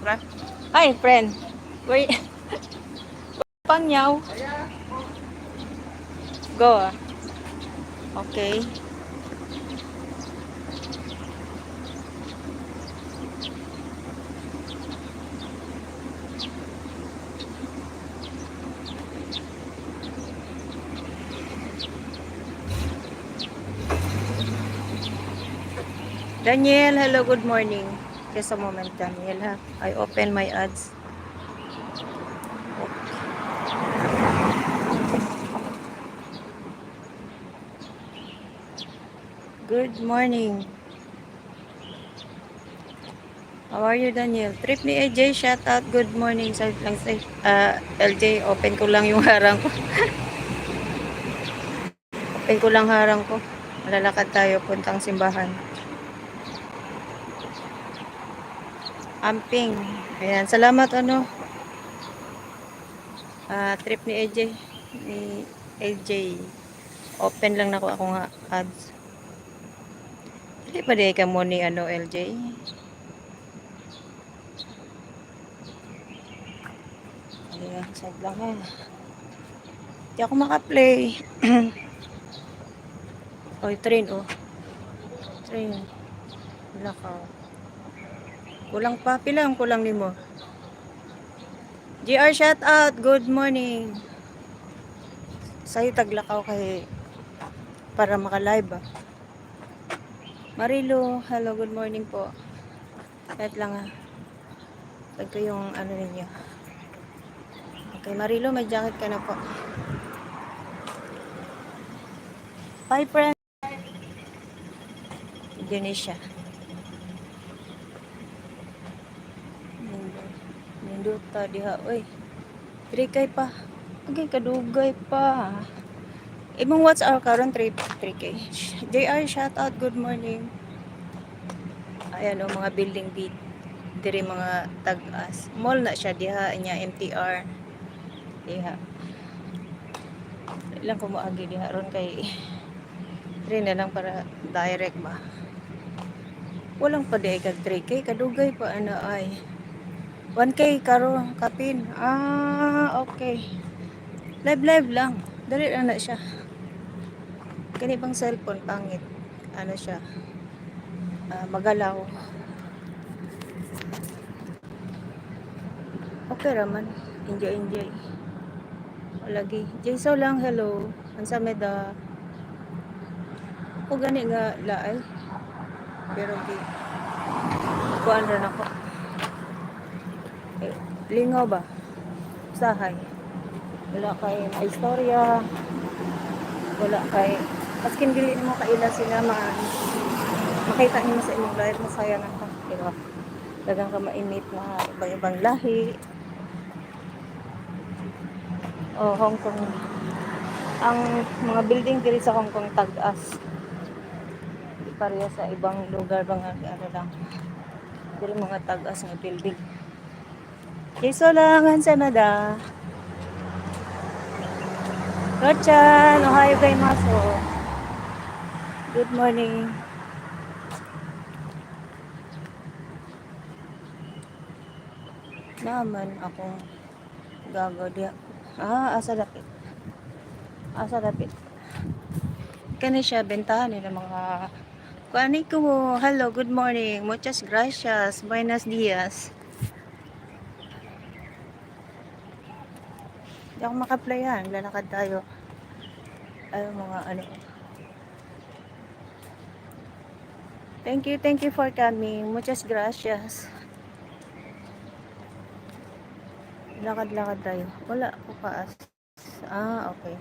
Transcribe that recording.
Hi, friend. Wait, Pangyaw. Go. Okay. Daniel, hello, good morning. Just a moment, Daniel, ha? I open my ads. Good morning. How are you, Daniel? Trip ni AJ, shout out. Good morning. Sabi lang sa LJ, open ko lang yung harang ko. Open ko lang harang ko. Malalakad tayo, puntang simbahan. Amping. Ayan, salamat ano. Trip ni AJ. Ni AJ. Open lang na ako nga ads. Hindi pa di ka mo ni ano, LJ? Ayan, sad lang ha. Hindi ako makaplay. Oy, train oh. Train. Lakaw. Kulang pa. Pila ang kulang nimo? GR shout out. Good morning. Sa'yo taglakaw kay para maka-live ah. Marilo, hello, good morning po. Kahit lang ah. Tag ko yung ano ninyo. Okay, Marilo, may jacket ka na po. Bye, friend. Indonesia. Ninduta diha. Uy, 3K pa. Okay, kadugay pa. Imong what's our current 3K? JR, shout out, good morning. Ayan o, mga building diri mga tag-as. Mall na siya diha, inya MTR. Diha. Ilang ko moagi diha ron kay rin na lang para direct ba. Walang pa di kag 3K, kadugay pa ana ay. 1K karo kapin. Okay. Live lang. Dali lang na siya. Kani bang cellphone pangit. Ano siya? Magalaw. Okay raman. Enjoy. Lagi. Jayso lang, hello. Ansa meda. O gani nga laay. Pero di. Kuan rin ako. Lingaw ba? Sahay. Wala kay istorya. Wala kay paskin dili mo kaila sila makita niyo sa imong live masaya na ka. Diba? Dagang ka mainit na ibang lahi. Hong Kong. Ang mga building diri sa Hong Kong tag-as. Di pareha sa ibang lugar bang ano lang. Diri mga tag-as nga building. Kiso lang sa nada. Rochan, ohayo gozaimasu. Good morning. Naman akong gagaw diya. Asa dapit. Kani siya bentahan nila mga kuani ko. Hello, good morning. Muchas gracias. Buenos dias. Di ako makaplayan. Lalakad tayo. Ay, mga ano. Thank you for coming. Muchas gracias. Lakad tayo. Wala ko paas. Okay.